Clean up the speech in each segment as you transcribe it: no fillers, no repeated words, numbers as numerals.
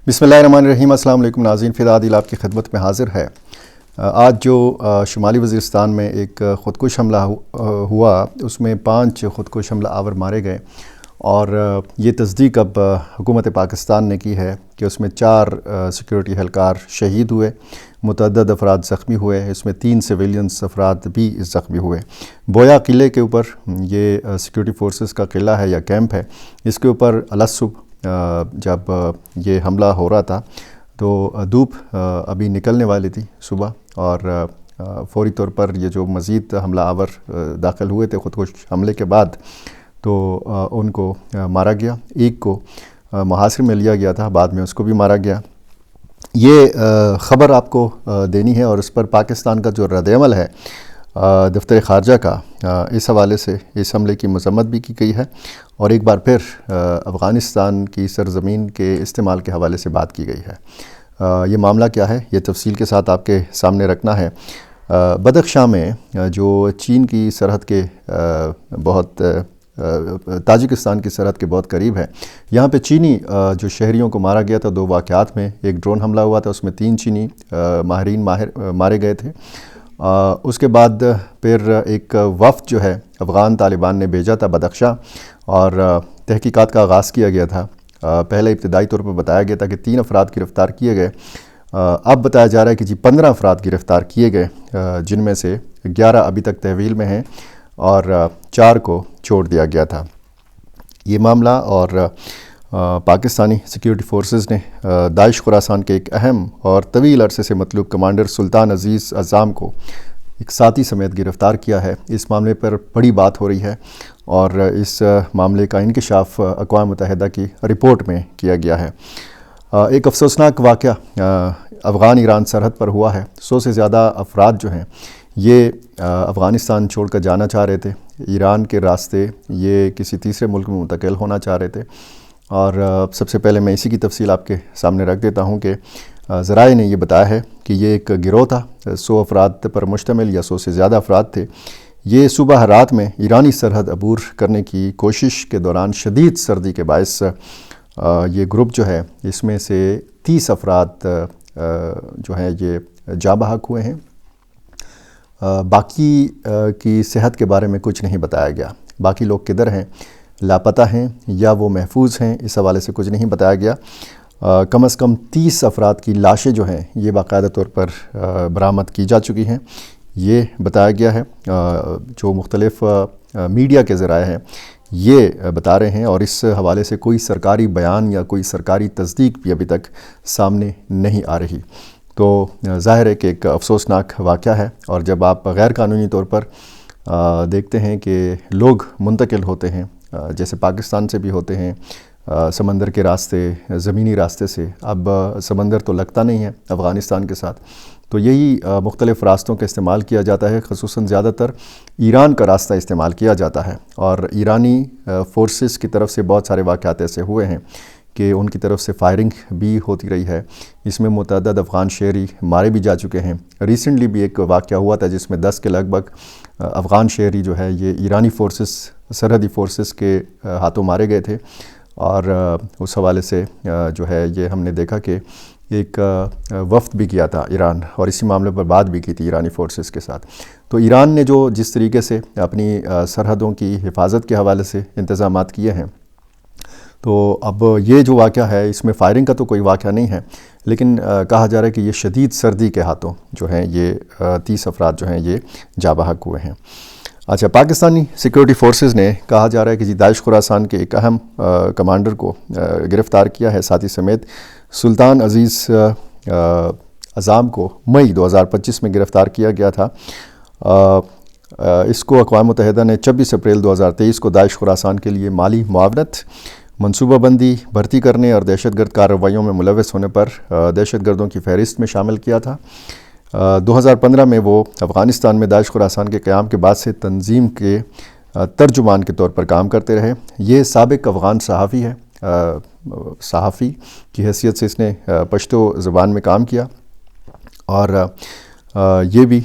بسم اللہ الرحمن الرحیم۔ السلام علیکم ناظرین، فدا عادل آپ کی خدمت میں حاضر ہے۔ آج جو شمالی وزیرستان میں ایک خودکش حملہ ہوا، اس میں 5 خودکش حملہ آور مارے گئے، اور یہ تصدیق اب حکومت پاکستان نے کی ہے کہ اس میں 4 سیکیورٹی اہلکار شہید ہوئے، متعدد افراد زخمی ہوئے، اس میں 3 سویلینز افراد بھی زخمی ہوئے۔ بویا قلعے کے اوپر، یہ سیکیورٹی فورسز کا قلعہ ہے یا کیمپ ہے، اس کے اوپر الصبح جب یہ حملہ ہو رہا تھا تو دھوپ ابھی نکلنے والی تھی صبح، اور فوری طور پر یہ جو مزید حملہ آور داخل ہوئے تھے خودکش حملے کے بعد، تو ان کو مارا گیا۔ ایک کو محاصرے میں لیا گیا تھا، بعد میں اس کو بھی مارا گیا۔ یہ خبر آپ کو دینی ہے، اور اس پر پاکستان کا جو رد عمل ہے دفتر خارجہ کا، اس حوالے سے اس حملے کی مذمت بھی کی گئی ہے، اور ایک بار پھر افغانستان کی سرزمین کے استعمال کے حوالے سے بات کی گئی ہے۔ یہ معاملہ کیا ہے، یہ تفصیل کے ساتھ آپ کے سامنے رکھنا ہے۔ بدخشاں میں جو چین کی سرحد کے بہت تاجکستان کی سرحد کے بہت قریب ہے، یہاں پہ چینی جو شہریوں کو مارا گیا تھا 2 واقعات میں۔ ایک ڈرون حملہ ہوا تھا، اس میں 3 چینی ماہرین مارے گئے تھے۔ اس کے بعد پھر ایک وفد جو ہے افغان طالبان نے بھیجا تھا بدخشاں، اور تحقیقات کا آغاز کیا گیا تھا۔ پہلے ابتدائی طور پر بتایا گیا تھا کہ 3 افراد گرفتار کیے گئے، اب بتایا جا رہا ہے کہ 15 افراد گرفتار کیے گئے، جن میں سے 11 ابھی تک تحویل میں ہیں اور 4 کو چھوڑ دیا گیا تھا۔ یہ معاملہ، اور پاکستانی سیکیورٹی فورسز نے داعش خراسان کے ایک اہم اور طویل عرصے سے مطلوب کمانڈر سلطان عزیز اعظام کو ایک ساتھی سمیت گرفتار کیا ہے۔ اس معاملے پر بڑی بات ہو رہی ہے، اور اس معاملے کا انکشاف اقوام متحدہ کی رپورٹ میں کیا گیا ہے۔ ایک افسوسناک واقعہ افغان ایران سرحد پر ہوا ہے۔ 100 سے زیادہ افراد جو ہیں یہ افغانستان چھوڑ کر جانا چاہ رہے تھے، ایران کے راستے یہ کسی تیسرے ملک میں منتقل ہونا چاہ رہے تھے، اور سب سے پہلے میں اسی کی تفصیل آپ کے سامنے رکھ دیتا ہوں کہ ذرائع نے یہ بتایا ہے کہ یہ ایک گروہ تھا، 100 افراد پر مشتمل، یا 100 سے زیادہ افراد تھے۔ یہ صبح رات میں ایرانی سرحد عبور کرنے کی کوشش کے دوران شدید سردی کے باعث یہ گروپ جو ہے، اس میں سے 30 افراد جو ہیں یہ جاں بحق ہوئے ہیں۔ باقی کی صحت کے بارے میں کچھ نہیں بتایا گیا۔ باقی لوگ کدھر ہیں، لاپتہ ہیں یا وہ محفوظ ہیں، اس حوالے سے کچھ نہیں بتایا گیا۔ کم از کم 30 افراد کی لاشیں جو ہیں یہ باقاعدہ طور پر برآمد کی جا چکی ہیں، یہ بتایا گیا ہے۔ جو مختلف میڈیا کے ذرائع ہیں یہ بتا رہے ہیں، اور اس حوالے سے کوئی سرکاری بیان یا کوئی سرکاری تصدیق بھی ابھی تک سامنے نہیں آ رہی۔ تو ظاہر ہے کہ ایک افسوسناک واقعہ ہے، اور جب آپ غیر قانونی طور پر دیکھتے ہیں کہ لوگ منتقل ہوتے ہیں، جیسے پاکستان سے بھی ہوتے ہیں، سمندر کے راستے، زمینی راستے سے، اب سمندر تو لگتا نہیں ہے افغانستان کے ساتھ، تو یہی مختلف راستوں کا استعمال کیا جاتا ہے، خصوصاً زیادہ تر ایران کا راستہ استعمال کیا جاتا ہے، اور ایرانی فورسز کی طرف سے بہت سارے واقعات ایسے ہوئے ہیں کہ ان کی طرف سے فائرنگ بھی ہوتی رہی ہے۔ اس میں متعدد افغان شہری مارے بھی جا چکے ہیں۔ ریسنٹلی بھی ایک واقعہ ہوا تھا جس میں 10 کے لگ بھگ افغان شہری جو ہے یہ ایرانی فورسز، سرحدی فورسز کے ہاتھوں مارے گئے تھے، اور اس حوالے سے جو ہے یہ ہم نے دیکھا کہ ایک وفد بھی کیا تھا ایران، اور اسی معاملے پر بات بھی کی تھی ایرانی فورسز کے ساتھ۔ تو ایران نے جو جس طریقے سے اپنی سرحدوں کی حفاظت کے حوالے سے انتظامات کیے ہیں، تو اب یہ جو واقعہ ہے اس میں فائرنگ کا تو کوئی واقعہ نہیں ہے، لیکن کہا جا رہا ہے کہ یہ شدید سردی کے ہاتھوں جو ہیں یہ 30 افراد جو ہیں یہ جاں بحق ہوئے ہیں۔ اچھا، پاکستانی سیکیورٹی فورسز نے کہا جا رہا ہے کہ داعش خراسان کے ایک اہم کمانڈر کو گرفتار کیا ہے، ساتھی سمیت سلطان عزیز اعظام کو مئی 2025 میں گرفتار کیا گیا تھا۔ اس کو اقوام متحدہ نے 26 اپریل 2023 کو داعش خراسان کے لیے مالی معاونت، منصوبہ بندی، بھرتی کرنے اور دہشت گرد کارروائیوں میں ملوث ہونے پر دہشت گردوں کی فہرست میں شامل کیا تھا۔ 2015 میں وہ افغانستان میں داعش خراسان کے قیام کے بعد سے تنظیم کے ترجمان کے طور پر کام کرتے رہے۔ یہ سابق افغان صحافی ہے، صحافی کی حیثیت سے اس نے پشتو زبان میں کام کیا، اور یہ بھی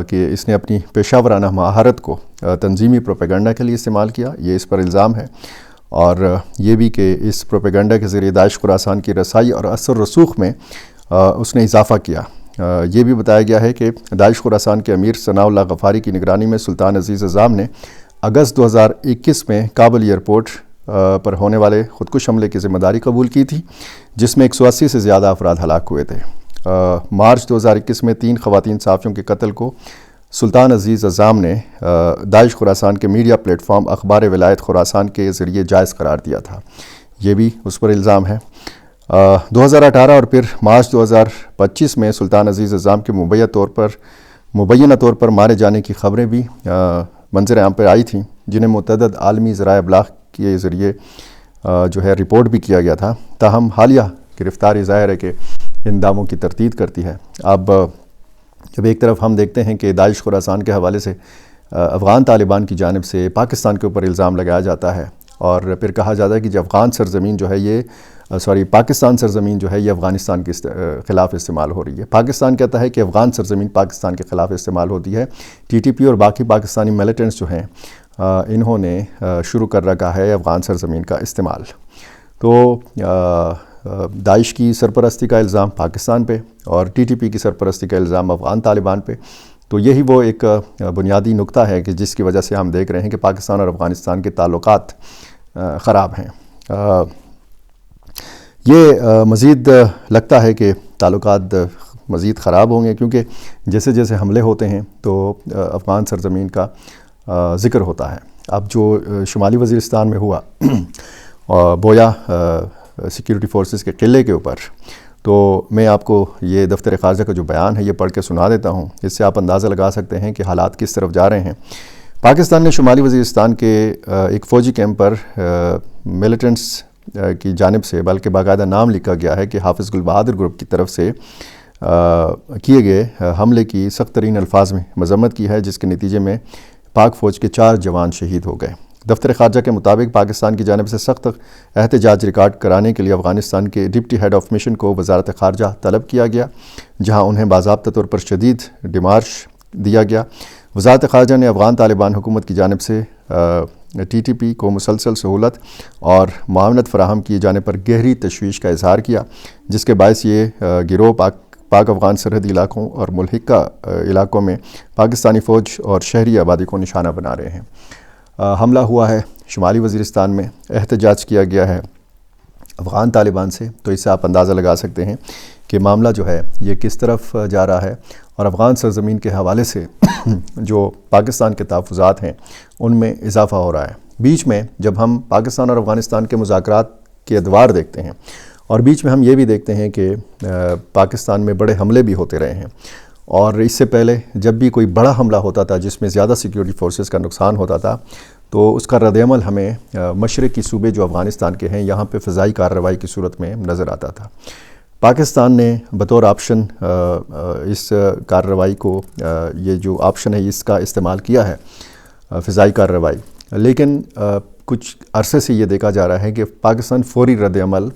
کہ اس نے اپنی پیشہ ورانہ مہارت کو تنظیمی پروپیگنڈا کے لیے استعمال کیا، یہ اس پر الزام ہے۔ اور یہ بھی کہ اس پروپیگنڈا کے ذریعے داعش خراسان کی رسائی اور اثر رسوخ میں اس نے اضافہ کیا۔ یہ بھی بتایا گیا ہے کہ داعش خراسان کے امیر ثناء اللہ غفاری کی نگرانی میں سلطان عزیز اعظم نے اگست 2021 میں کابل ایئرپورٹ پر ہونے والے خودکش حملے کی ذمہ داری قبول کی تھی، جس میں 180 سے زیادہ افراد ہلاک ہوئے تھے۔ مارچ 2021 میں 3 خواتین صحافیوں کے قتل کو سلطان عزیز اعظم نے داعش خراسان کے میڈیا پلیٹ فارم اخبار ولایت خراسان کے ذریعے جائز قرار دیا تھا۔ یہ بھی اس پر الزام ہے۔ 2018 اور پھر مارچ 2025 میں سلطان عزیز اعظم کے مبینہ طور پر مارے جانے کی خبریں بھی منظر عام پر آئی تھیں، جنہیں متعدد عالمی ذرائع ابلاغ کے ذریعے جو ہے رپورٹ بھی کیا گیا تھا۔ تاہم حالیہ گرفتاری ظاہر ہے کہ ان دعووں کی تردید کرتی ہے۔ اب جب ایک طرف ہم دیکھتے ہیں کہ داعش خراسان کے حوالے سے افغان طالبان کی جانب سے پاکستان کے اوپر الزام لگایا جاتا ہے، اور پھر کہا جاتا ہے کہ جو افغان سرزمین جو ہے پاکستان سرزمین جو ہے یہ افغانستان کے خلاف استعمال ہو رہی ہے۔ پاکستان کہتا ہے کہ افغان سرزمین پاکستان کے خلاف استعمال ہوتی ہے۔ ٹی ٹی پی اور باقی پاکستانی ملیٹنٹس جو ہیں انہوں نے شروع کر رکھا ہے افغان سرزمین کا استعمال۔ تو داعش کی سرپرستی کا الزام پاکستان پہ اور ٹی ٹی پی کی سرپرستی کا الزام افغان طالبان پہ، تو یہی وہ ایک بنیادی نقطہ ہے کہ جس کی وجہ سے ہم دیکھ رہے ہیں کہ پاکستان اور افغانستان کے تعلقات خراب ہیں۔ یہ مزید لگتا ہے کہ تعلقات مزید خراب ہوں گے، کیونکہ جیسے جیسے حملے ہوتے ہیں تو افغان سرزمین کا ذکر ہوتا ہے۔ اب جو شمالی وزیرستان میں ہوا بویا سیکیورٹی فورسز کے قلعے کے اوپر، تو میں آپ کو یہ دفتر خارجہ کا جو بیان ہے یہ پڑھ کے سنا دیتا ہوں۔ اس سے آپ اندازہ لگا سکتے ہیں کہ حالات کس طرف جا رہے ہیں۔ پاکستان نے شمالی وزیرستان کے ایک فوجی کیمپ پر ملیٹنٹس کی جانب سے بلکہ باقاعدہ نام لکھا گیا ہے کہ حافظ گل بہادر گروپ کی طرف سے کیے گئے حملے کی سخت ترین الفاظ میں مذمت کی ہے، جس کے نتیجے میں پاک فوج کے 4 جوان شہید ہو گئے۔ دفتر خارجہ کے مطابق پاکستان کی جانب سے سخت احتجاج ریکارڈ کرانے کے لیے افغانستان کے ڈپٹی ہیڈ آف مشن کو وزارت خارجہ طلب کیا گیا، جہاں انہیں باضابطہ طور پر شدید ڈیمارش دیا گیا۔ وزارت خارجہ نے افغان طالبان حکومت کی جانب سے ٹی ٹی پی کو مسلسل سہولت اور معاونت فراہم کیے جانے پر گہری تشویش کا اظہار کیا، جس کے باعث یہ گروہ پاک افغان سرحدی علاقوں اور ملحقہ علاقوں میں پاکستانی فوج اور شہری آبادی کو نشانہ بنا رہے ہیں۔ حملہ ہوا ہے شمالی وزیرستان میں، احتجاج کیا گیا ہے افغان طالبان سے، تو اس سے آپ اندازہ لگا سکتے ہیں کہ معاملہ جو ہے یہ کس طرف جا رہا ہے، اور افغان سرزمین کے حوالے سے جو پاکستان کے تحفظات ہیں ان میں اضافہ ہو رہا ہے۔ بیچ میں جب ہم پاکستان اور افغانستان کے مذاکرات کے ادوار دیکھتے ہیں، اور بیچ میں ہم یہ بھی دیکھتے ہیں کہ پاکستان میں بڑے حملے بھی ہوتے رہے ہیں، اور اس سے پہلے جب بھی کوئی بڑا حملہ ہوتا تھا جس میں زیادہ سیکیورٹی فورسز کا نقصان ہوتا تھا، تو اس کا رد عمل ہمیں مشرقی صوبے جو افغانستان کے ہیں یہاں پہ فضائی کارروائی کی صورت میں نظر آتا تھا۔ پاکستان نے بطور آپشن اس کارروائی کو، یہ جو آپشن ہے اس کا استعمال کیا ہے، فضائی کارروائی، لیکن کچھ عرصے سے یہ دیکھا جا رہا ہے کہ پاکستان فوری رد عمل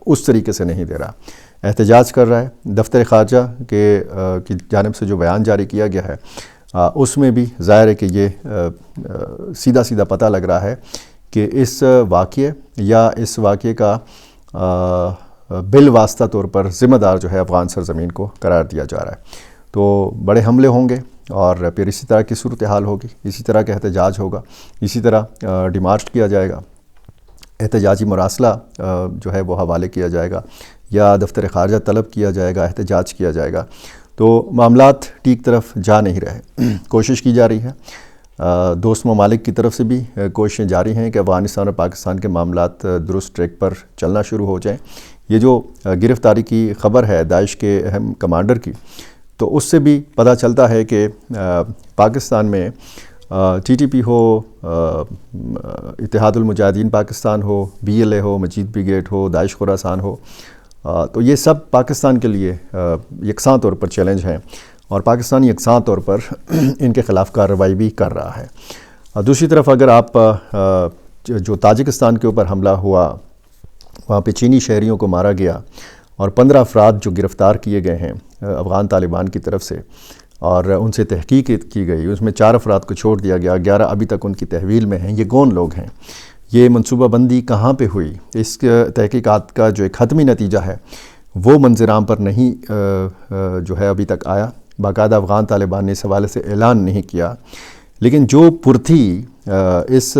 اس طریقے سے نہیں دے رہا، احتجاج کر رہا ہے۔ دفتر خارجہ کی جانب سے جو بیان جاری کیا گیا ہے اس میں بھی ظاہر ہے کہ یہ سیدھا پتہ لگ رہا ہے کہ اس واقعے یا اس واقعے کا بالواسطہ طور پر ذمہ دار جو ہے افغان سرزمین کو قرار دیا جا رہا ہے۔ تو بڑے حملے ہوں گے اور پھر اسی طرح کی صورتحال ہوگی، اسی طرح کا احتجاج ہوگا، اسی طرح ڈیمارچ کیا جائے گا، احتجاجی مراسلہ جو ہے وہ حوالے کیا جائے گا یا دفتر خارجہ طلب کیا جائے گا، احتجاج کیا جائے گا۔ تو معاملات ٹھیک طرف جا نہیں رہے۔ کوشش کی جا رہی ہے، دوست ممالک کی طرف سے بھی کوششیں جاری ہیں کہ افغانستان اور پاکستان کے معاملات درست ٹریک پر چلنا شروع ہو جائیں۔ یہ جو گرفتاری کی خبر ہے داعش کے اہم کمانڈر کی، تو اس سے بھی پتہ چلتا ہے کہ پاکستان میں ٹی ٹی پی ہو، اتحاد المجاہدین پاکستان ہو، بی ایل اے ہو، مجید بریگیڈ ہو، داعش خراسان ہو، تو یہ سب پاکستان کے لیے یکساں طور پر چیلنج ہیں، اور پاکستان یکساں طور پر ان کے خلاف کارروائی بھی کر رہا ہے۔ دوسری طرف اگر آپ جو تاجکستان کے اوپر حملہ ہوا، وہاں پہ چینی شہریوں کو مارا گیا اور 15 افراد جو گرفتار کیے گئے ہیں افغان طالبان کی طرف سے، اور ان سے تحقیق کی گئی، اس میں 4 افراد کو چھوڑ دیا گیا، 11 ابھی تک ان کی تحویل میں ہیں۔ یہ کون لوگ ہیں؟ یہ منصوبہ بندی کہاں پہ ہوئی، اس تحقیقات کا جو ایک حتمی نتیجہ ہے وہ منظر عام پر نہیں جو ہے ابھی تک آیا۔ باقاعدہ افغان طالبان نے اس حوالے سے اعلان نہیں کیا، لیکن جو پرتھی اس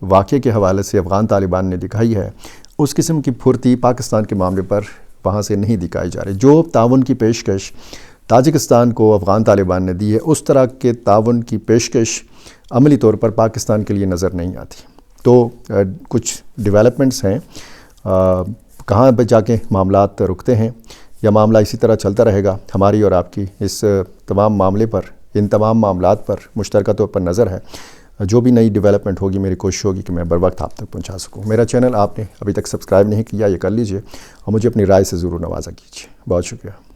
واقعے کے حوالے سے افغان طالبان نے دکھائی ہے، اس قسم کی پھرتی پاکستان کے معاملے پر وہاں سے نہیں دکھائی جا رہی۔ جو تعاون کی پیشکش تاجکستان کو افغان طالبان نے دی ہے، اس طرح کے تعاون کی پیشکش عملی طور پر پاکستان کے لیے نظر نہیں آتی۔ تو کچھ ڈیولپمنٹس ہیں، کہاں پہ جا کے معاملات رکتے ہیں یا معاملہ اسی طرح چلتا رہے گا، ہماری اور آپ کی اس تمام معاملے پر، ان تمام معاملات پر مشترکہ طور پر نظر ہے۔ جو بھی نئی ڈیولپمنٹ ہوگی میری کوشش ہوگی کہ میں بر وقت آپ تک پہنچا سکوں۔ میرا چینل آپ نے ابھی تک سبسکرائب نہیں کیا، یہ کر لیجئے اور مجھے اپنی رائے سے ضرور نوازا کیجیے۔ بہت شکریہ۔